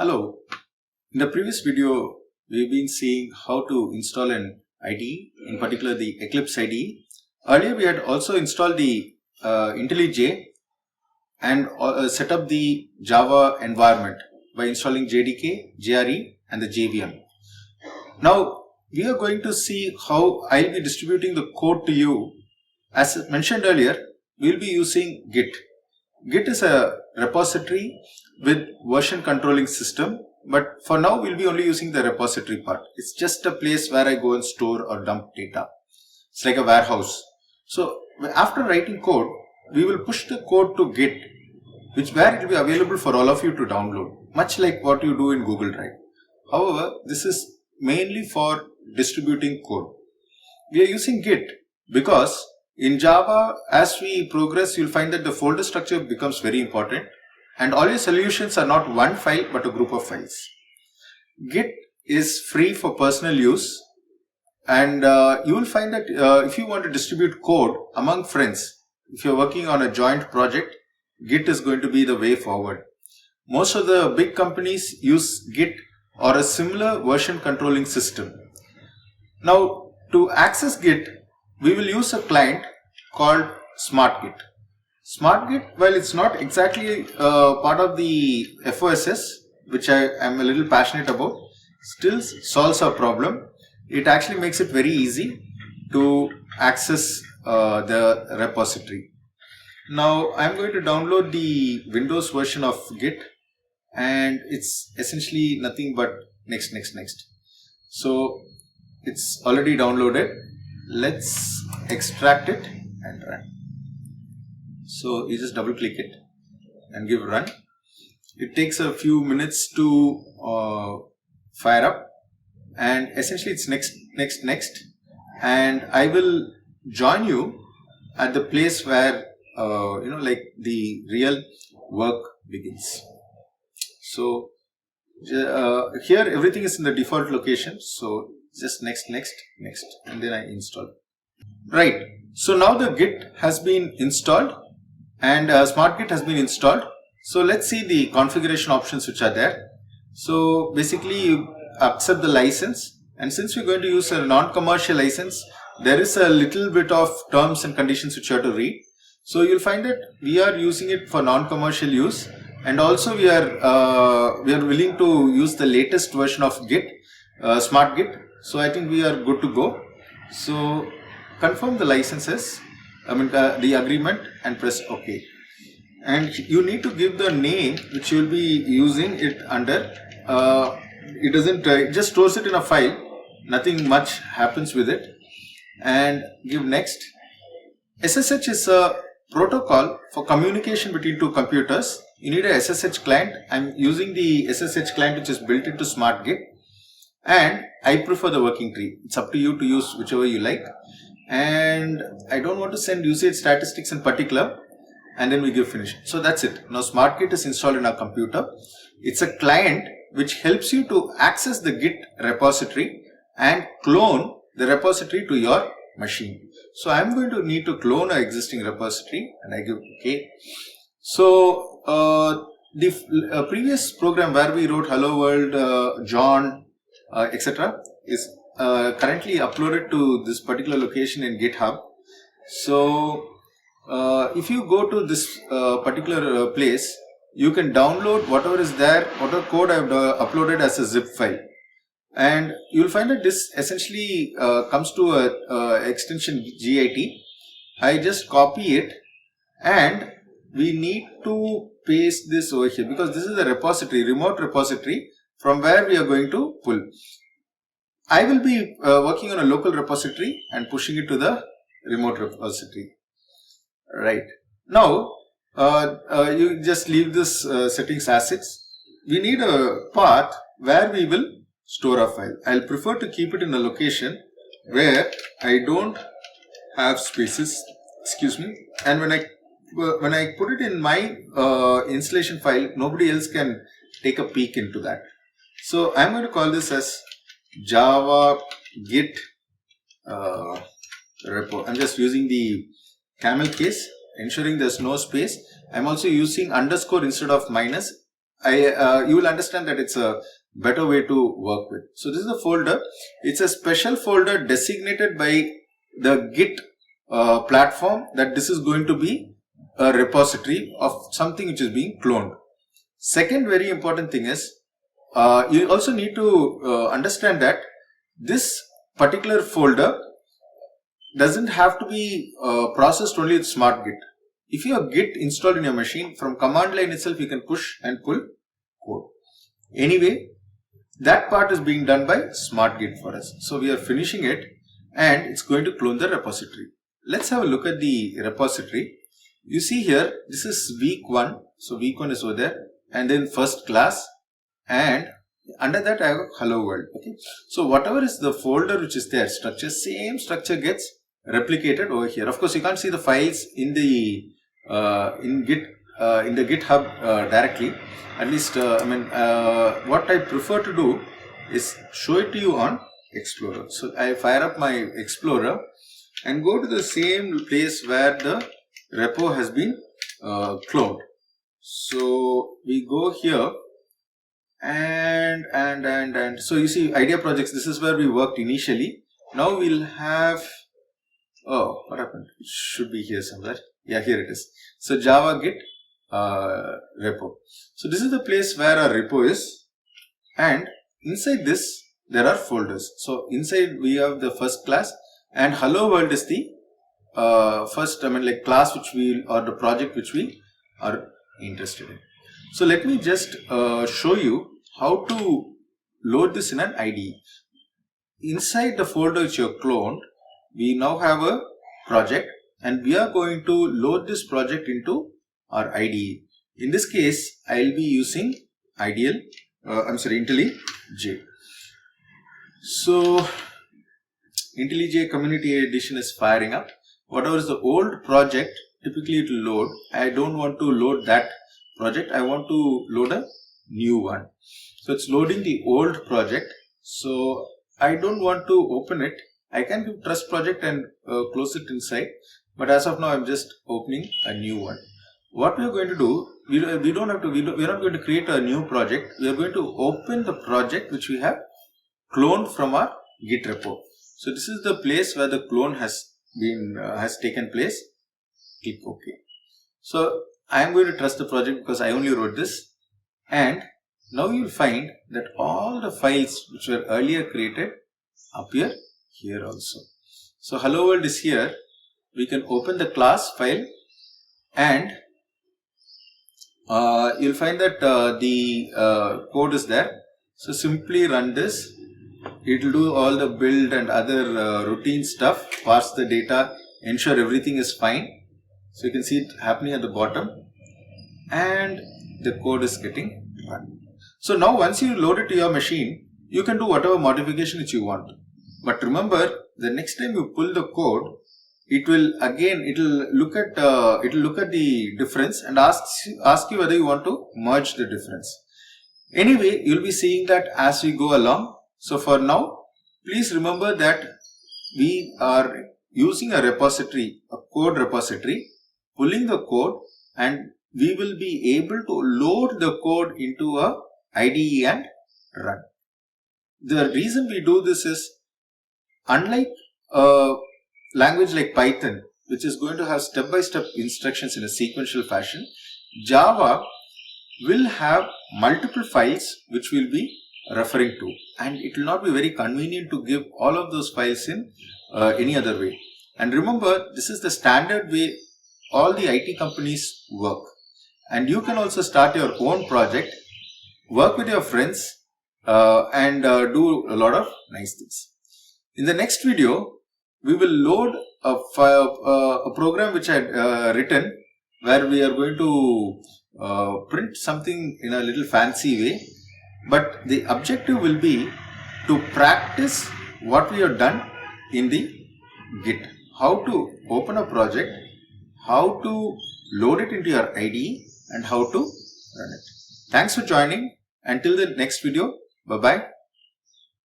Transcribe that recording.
Hello. In the previous video, we've been seeing how to install an IDE, in particular the Eclipse IDE. Earlier, we had also installed the IntelliJ and set up the Java environment by installing JDK, JRE and the JVM. Now, we are going to see how I'll be distributing the code to you. As mentioned earlier, we'll be using Git. Git is a repository with version controlling system, but for now we'll be only using the repository part. It's just a place where I go and store or dump data. It's like a warehouse. So after writing code, we will push the code to Git, where it will be available for all of you to download, much like what you do in Google Drive. However, this is mainly for distributing code. We are using Git because in Java, as we progress, you'll find that the folder structure becomes very important and all your solutions are not one file but a group of files. Git is free for personal use, and you will find that if you want to distribute code among friends, if you're working on a joint project, Git is going to be the way forward. Most of the big companies use Git or a similar version controlling system. Now, to access Git, we will use a client called smartGit. smartGit, while it's not exactly part of the FOSS, which I am a little passionate about, still solves our problem. It actually makes it very easy to access the repository. Now I'm going to download the Windows version of Git, and it's essentially nothing but next. So it's already downloaded. Let's extract it and run. So you just double click it and give run. It takes a few minutes to fire up, and essentially it's next, and I will join you at the place where like the real work begins. So here everything is in the default location, so just next, and then I install. Right, so now the Git has been installed and smartGit has been installed. So let's see the configuration options which are there. So basically you accept the license, and since we're going to use a non-commercial license, there is a little bit of terms and conditions which you have to read. So you'll find that we are using it for non-commercial use, and also we are willing to use the latest version of Git, smartGit. So I think we are good to go. So confirm the licenses, the agreement, and press OK. And you need to give the name which you will be using it under. It just stores it in a file. Nothing much happens with it. And give next. SSH is a protocol for communication between two computers. You need a SSH client. I'm using the SSH client which is built into smartGit, and I prefer the working tree. It's up to you to use whichever you like. And I don't want to send usage statistics in particular, and then we give finish. So that's it. Now smartGit is installed in our computer. It's a client which helps you to access the Git repository and clone the repository to your machine. So I'm going to need to clone an existing repository, and I give OK. So the previous program where we wrote hello world, John, etc. is currently uploaded to this particular location in GitHub. So if you go to this particular place, you can download whatever is there, whatever code I have uploaded as a zip file, and you'll find that this essentially comes to a extension GIT. I just copy it, and we need to paste this over here because this is a repository, remote repository, from where we are going to pull. I will be working on a local repository and pushing it to the remote repository. Right. Now, you just leave this settings as is. We need a path where we will store a file. I'll prefer to keep it in a location where I don't have spaces. Excuse me. And when I put it in my installation file, nobody else can take a peek into that. So I'm going to call this as Java Git repo. I'm just using the camel case, ensuring there's no space. I'm also using underscore instead of minus. you will understand that it's a better way to work with. So this is the folder. It's a special folder designated by the Git platform that this is going to be a repository of something which is being cloned. Second very important thing is you also need to understand that this particular folder doesn't have to be processed only with smartGit. If you have Git installed in your machine, from command line itself you can push and pull code. Anyway, that part is being done by smartGit for us. So we are finishing it and it's going to clone the repository. Let's have a look at the repository. You see here, this is week 1. So week 1 is over there, and then first class, and under that I have hello world. Okay. So whatever is the folder which is there, structure, same structure gets replicated over here. Of course, you can't see the files in the in the GitHub directly. At least, what I prefer to do is show it to you on Explorer. So I fire up my Explorer and go to the same place where the repo has been cloned. So we go here and so you see idea projects. This is where we worked initially. Now we'll have, oh, what happened? It should be here somewhere. Yeah, here it is. So Java Git repo. So this is the place where our repo is, and inside this there are folders. So inside we have the first class, and hello world is the first class which we, or the project which we are interested in. So let me just show you how to load this in an IDE. Inside the folder which you have cloned, we now have a project, and we are going to load this project into our IDE. In this case, I will be using IntelliJ. So IntelliJ Community Edition is firing up. Whatever is the old project, typically it will load. I don't want to load that project. I want to load a new one. So it's loading the old project. So I don't want to open it. I can give trust project and close it inside. But as of now, I'm just opening a new one. What we are going to do, we are not going to create a new project. We are going to open the project which we have cloned from our Git repo. So this is the place where the clone has taken place. Click OK. So I am going to trust the project because I only wrote this, and now you will find that all the files which were earlier created appear here also. So hello world is here. We can open the class file, and you'll find that the code is there. So simply run this. It will do all the build and other routine stuff, parse the data, ensure everything is fine. So you can see it happening at the bottom, and the code is getting run. So now once you load it to your machine, you can do whatever modification which you want. But remember, the next time you pull the code, it will look at the difference and ask you whether you want to merge the difference. Anyway, you'll be seeing that as we go along. So for now, please remember that we are using a repository, a code repository, pulling the code, and we will be able to load the code into a IDE and run. The reason we do this is, unlike a language like Python, which is going to have step-by-step instructions in a sequential fashion, Java will have multiple files which we'll be referring to, and it will not be very convenient to give all of those files in any other way. And remember, this is the standard way all the IT companies work, and you can also start your own project, work with your friends, and do a lot of nice things. In the next video, we will load a program which I had written, where we are going to print something in a little fancy way, but the objective will be to practice what we have done in the Git. How to open a project, how to load it into your IDE, and how to run it. Thanks for joining. Until the next video, bye-bye.